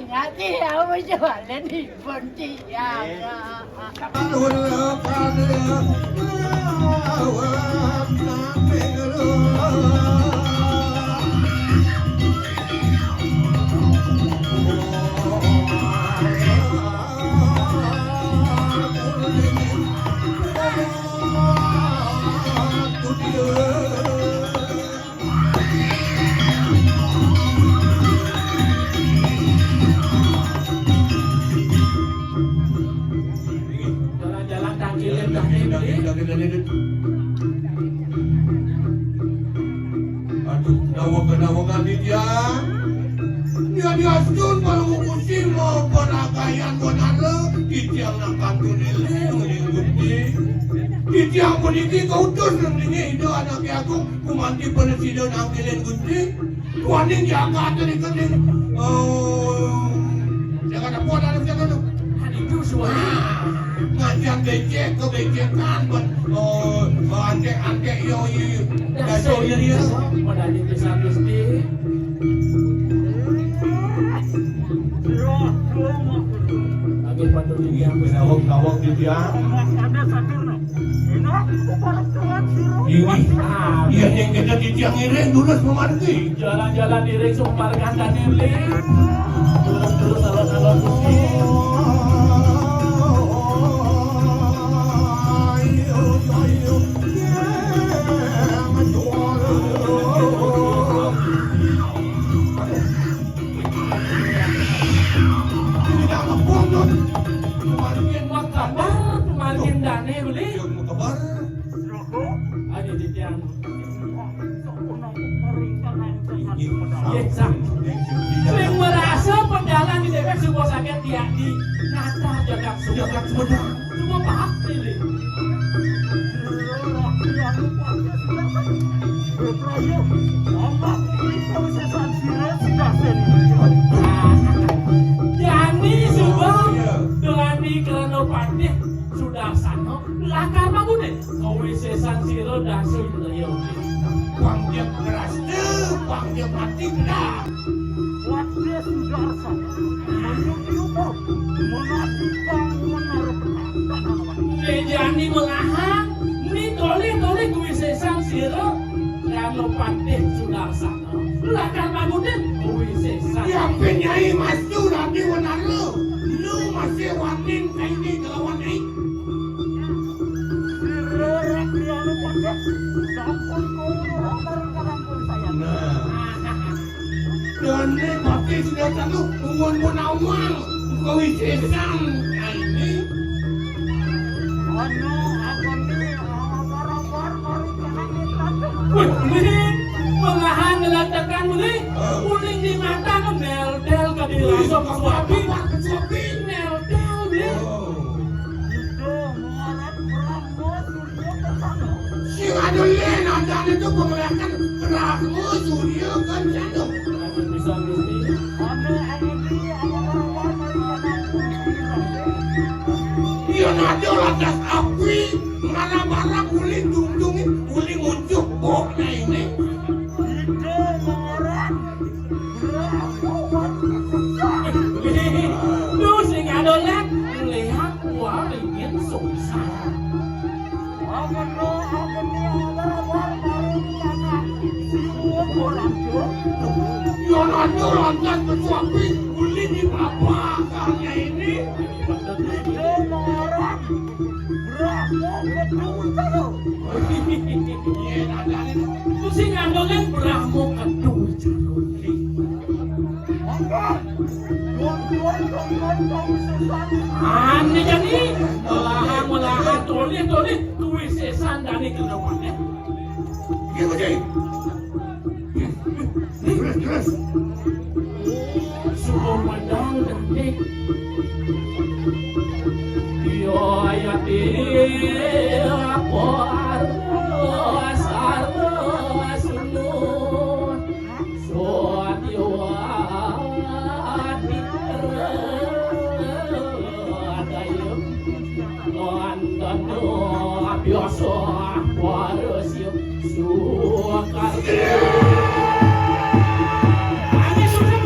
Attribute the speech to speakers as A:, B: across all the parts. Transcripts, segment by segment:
A: ngati apa jalan di Pontianak.
B: Aduh, dawa-dawa dia. Dia diasun kalau musim mau peragaian bonare di tiang nak kantunile ngelingguti. Di tiang peniki kau terus ngelingi itu anak aku kumanti presiden angkilen guti. Kuaning jaga tadi kening. Jangan ada buat ada jangan tu.
C: Itu suara.
B: Ngajak becek kebecekan ante yo
C: Dasar dia. Pada di desa Gusti. Lagi patut dia.
B: Nawak di dia. Ini iya yang kita di tiang iring lulus memargi.
C: Jalan-jalan iring sumpar kandang iring. Terus alon-alon Gusti. Margin dane beli. Ada di tiang. Sering merasa pendalan di DPR sebuah sakit tiak di nyata jagat semua. Semua paham ini. Yani subang dengan di Keranopati sudah sano lakar magude kowe sesan siro dasu yo
B: Wang dia keras deh, wang dia mati dah.
D: Waktu sudarsa menyukur menatukan
C: jadi melahan ni toli kowe sesan siro Keranopati sudah sano lakar magude kowe sesan
B: Yang penyai masuk nanti benar lu masih wanin kayak ini lawan ini. Dan ini pakai sudah satu umur awal kau isesan ini.
C: Wih, ini pengahan ngelatakan beli kuning di mata ngeldel ke di langsung ke suapi ngeldel beli
B: Si Adulen ada itu penglihatan Rahmu Surya Kencana.
C: bisa Gusti
B: Dia ada landas api marah-marah guling dungdungin guling ujuk boknya ini.
C: lu sing adolan lihat gua ingin susah
B: Dia ada landas kesuapi guling di bawah kanya ini.
C: lu sing adolan berahmu kedul jaluri aneh jadi melahan toli tuwi sesan dari kedepannya
B: Gitu deh. Terus.
C: suruh padang detik yo ayati lapor asar asunun suat yo ati adayo nonton biasa waras yo suakar Ani sudah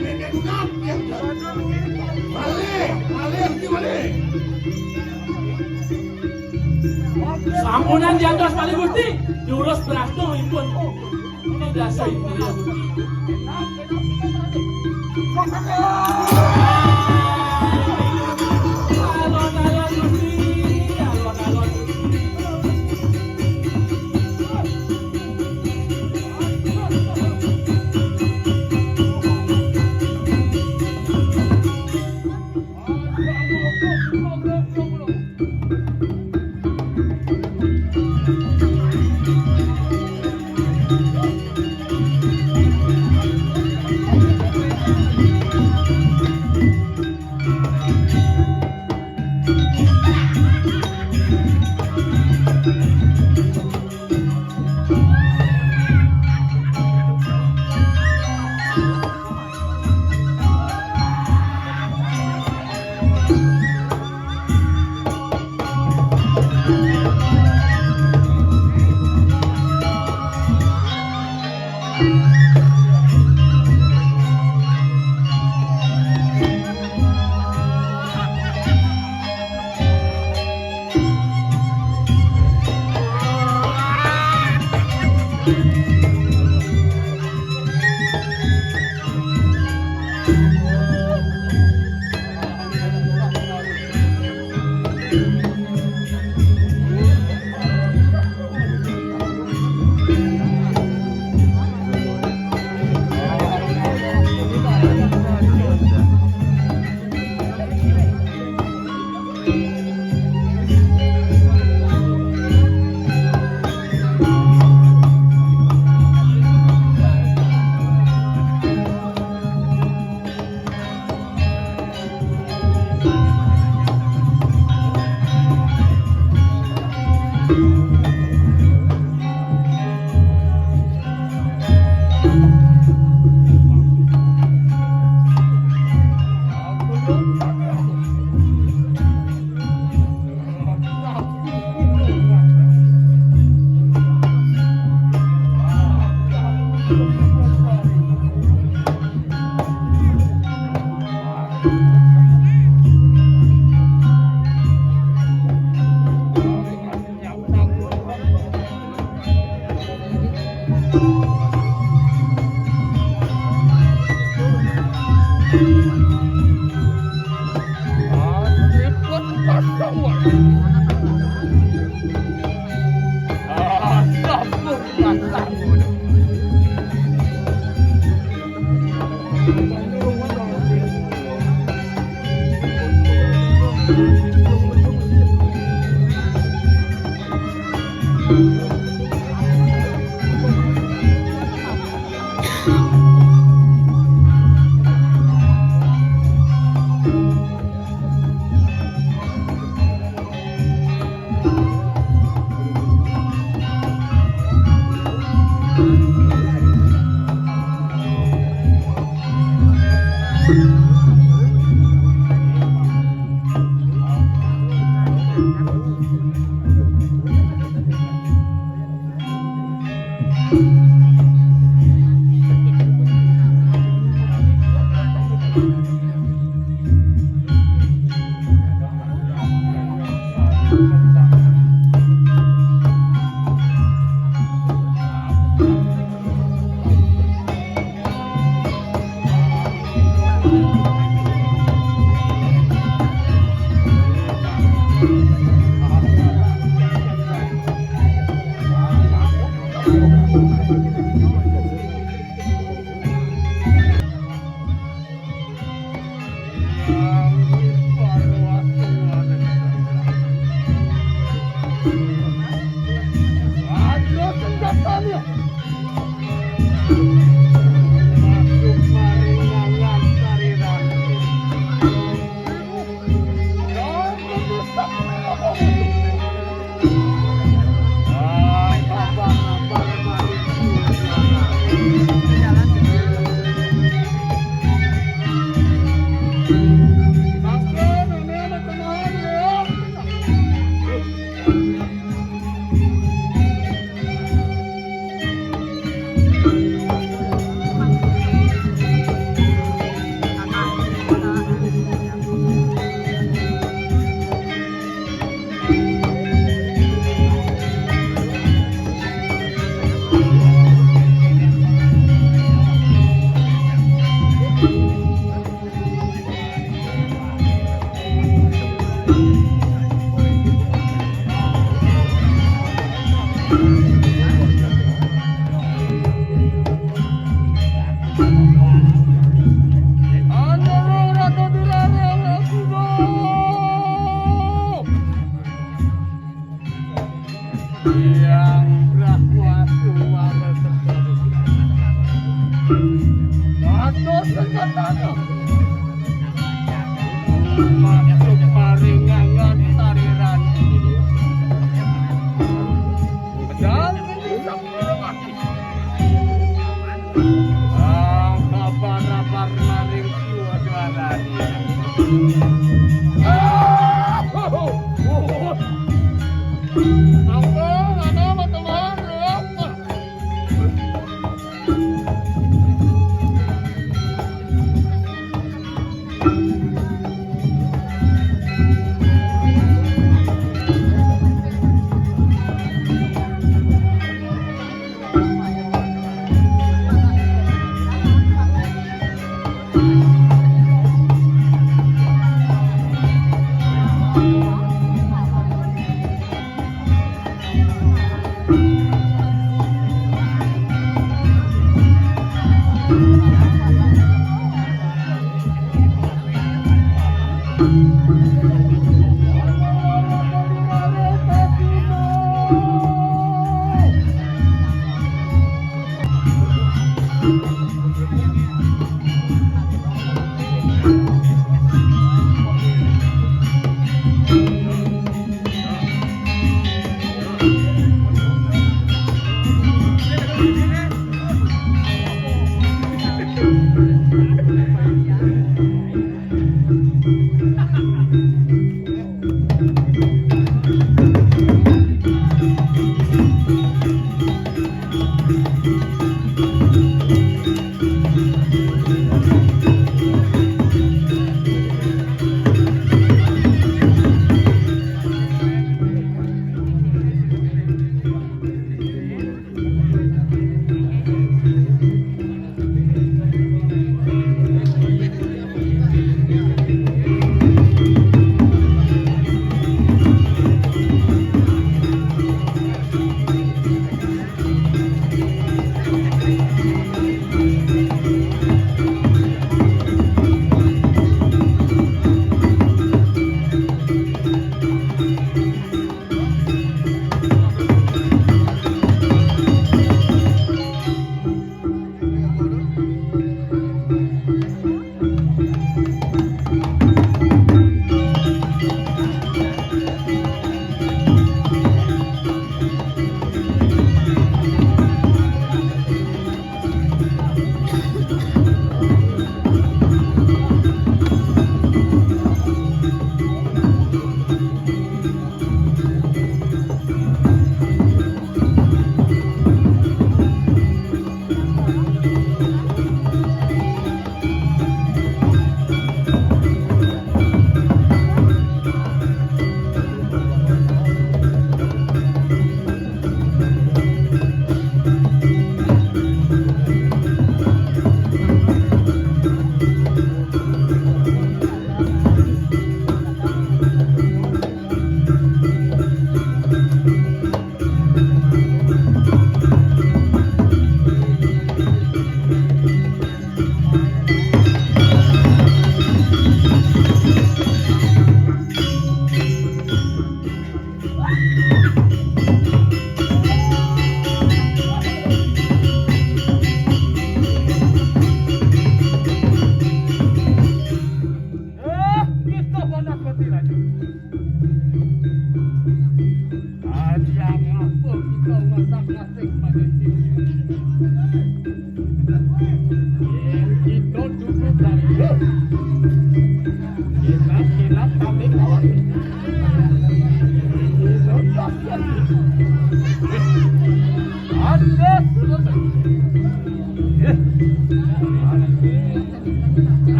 B: nenek nafsu. Malih, si malih.
C: Sampunan diantos Pali Gusti, diurus prastosipun. Nindasai Milih Gusti. Alon-alon Gusti, alon-alon Gusti.
D: yang berkuasa walau terbaru atau senjatanya masuk paringangan tariran ini pedang bisa mati kabar-kabar maring suadaranya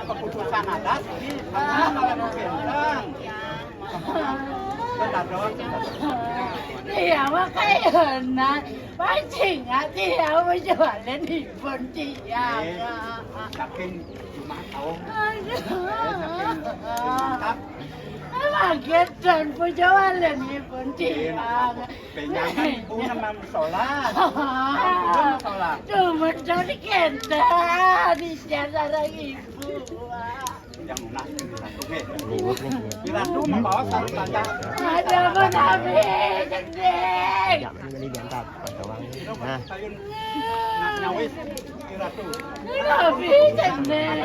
E: keputusan atas ini malah benteng.
A: Dia mah kayak enak, pancing dia menjualnya di Pontianak.
E: Saking cuma tahu.
A: Emang gedon penjualan di Pontianak.
E: Penyanyi ibu nama sholat.
A: Cuma dari kita di sana ibu.
E: Yang nak ratu ke. Di ratu membawa satu tanda.
A: Ada menabi jendeng.
F: Ini diangkat Pak Cawang. Nah,
E: Nak nyawis di ratu.
A: Menabi jendeng.